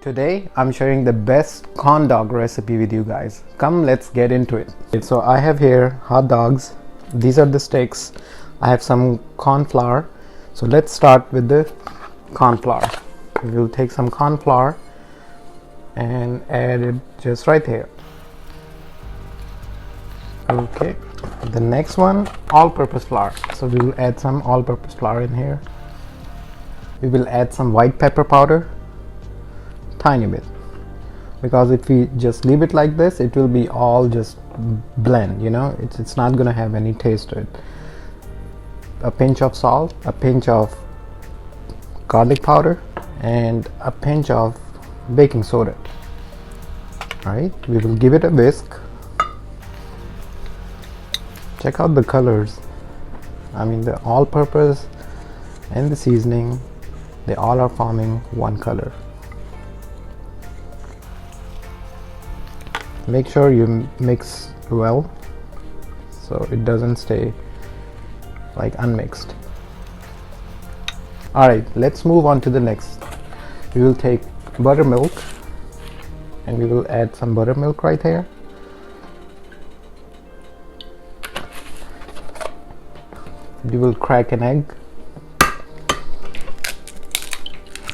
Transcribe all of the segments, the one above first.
Today I'm sharing the best corn dog recipe with you guys. Come, let's get into it. So I have here hot dogs. These are the sticks. I have some corn flour. So let's start with the corn flour. We'll take some corn flour and add it just right here. Okay, the next one, all-purpose flour. So we will add some all-purpose flour in here. We will add some white pepper powder, tiny bit, because if we just leave it like this, it will be all just blend, you know, it's not gonna have any taste to it. A pinch of salt, a pinch of garlic powder, and a pinch of baking soda. All right, we will give it a whisk. Check out the colors. I mean, the all-purpose and the seasoning, they all are forming one color. Make sure you mix well so it doesn't stay like unmixed. All right, let's move on to the next. We will take buttermilk and we will add some buttermilk right here. We will crack an egg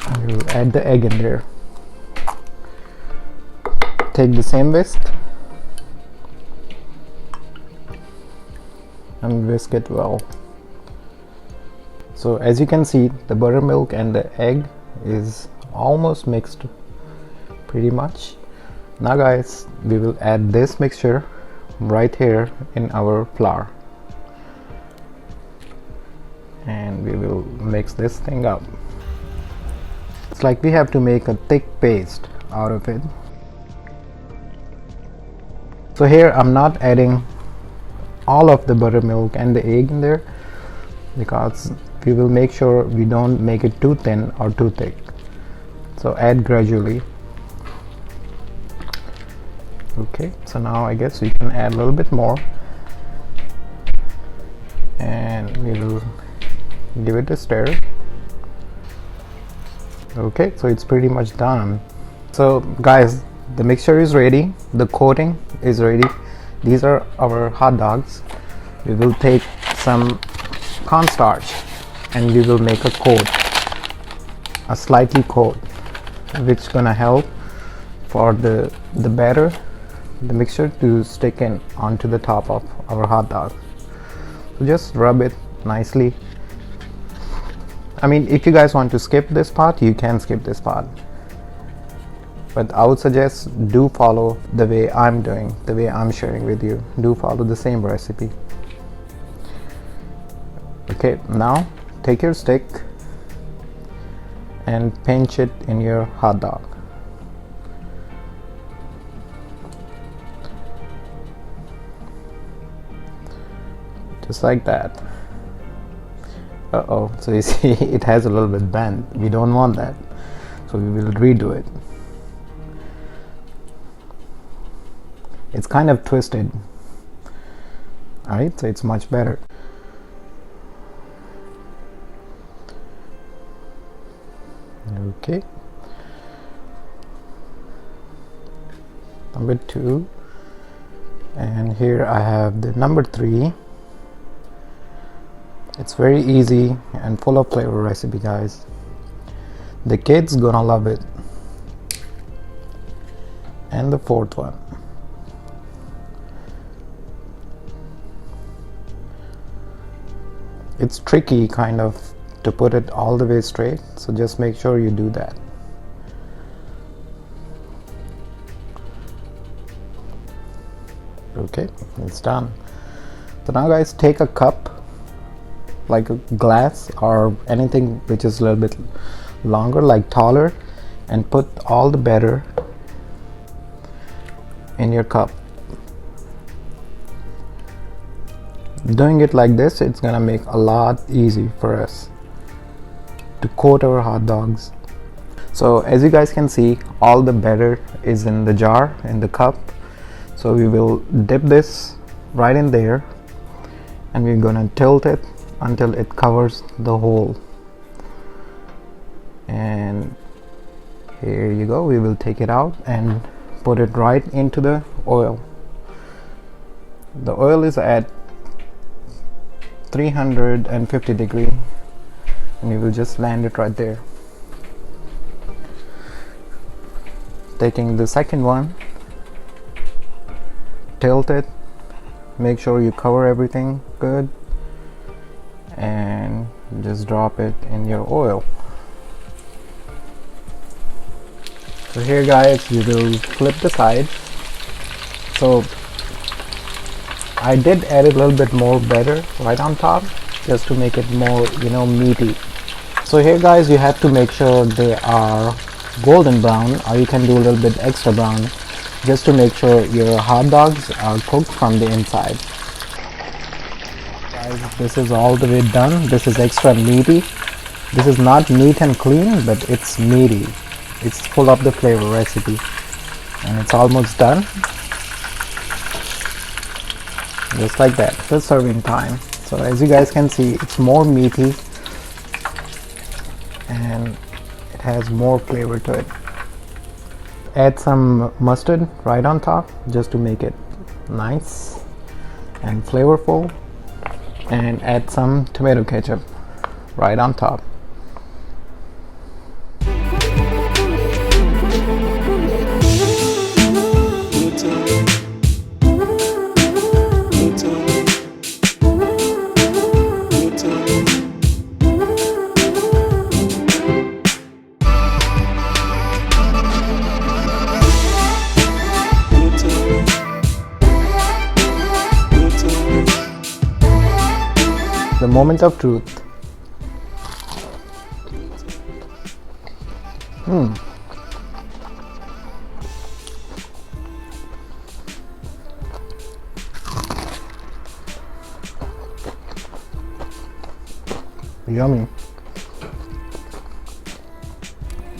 and we will add the egg in there. Take the same whisk and whisk it well. So as you can see, the buttermilk and the egg is almost mixed pretty much. Now guys, we will add this mixture right here in our flour and we will mix this thing up. It's like we have to make a thick paste out of it. So here I'm not adding all of the buttermilk and the egg in there because we will make sure we don't make it too thin or too thick. So add gradually. Okay, so now I guess we can add a little bit more and we will give it a stir. Okay, so it's pretty much done. So guys, the mixture is ready, the coating is ready. These are our hot dogs. We will take some cornstarch and we will make a coat, a slightly coat, which is gonna help for the batter, the mixture to stick in onto the top of our hot dog. So just rub it nicely. I mean, if you guys want to skip this part, you can skip this part, but I would suggest do follow the way I'm doing, the way I'm sharing with you. Do follow the same recipe. Okay, now take your stick and pinch it in your hot dog. Just like that. Uh-oh, so you see it has a little bit bent. We don't want that, so we will redo it. It's kind of twisted. Alright, so it's much better. Okay. Number 2. And here I have the number 3. It's very easy and full of flavor recipe, guys. The kids gonna love it. And the 4th one. It's tricky kind of to put it all the way straight, so just make sure you do that. Okay, it's done. So now guys, take a cup, like a glass or anything which is a little bit longer, like taller, and put all the batter in your cup. Doing it like this, it's gonna make a lot easy for us to coat our hot dogs. So as you guys can see, all the batter is in the jar, in the cup. So we will dip this right in there and we're gonna tilt it until it covers the hole, and Here you go. We will take it out and put it right into the oil. The oil is at 350 degree, and you will just land it right there. Taking the second one, tilt it, make sure you cover everything good, and just drop it in your oil. So here guys, we will flip the side. So I did add a little bit more butter right on top just to make it more, meaty. So here guys, you have to make sure they are golden brown, or you can do a little bit extra brown just to make sure your hot dogs are cooked from the inside. Guys, this is all the way done. This is extra meaty. This is not neat and clean, but it's meaty. It's full of the flavor recipe, and it's almost done. Just like that. The serving time. So as you guys can see, it's more meaty and it has more flavor to it. Add some mustard right on top just to make it nice and flavorful, and add some tomato ketchup right on top. The moment of truth. Yummy.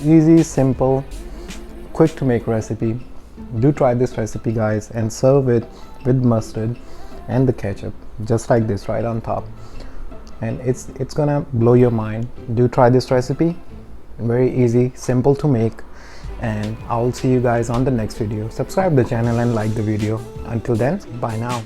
Easy, simple, quick to make recipe. Do try this recipe guys, and serve it with mustard and the ketchup just like this right on top, and it's gonna blow your mind. Do try this recipe. Very easy, simple to make, and I'll see you guys on the next video. Subscribe the channel and like the video. Until then, bye now.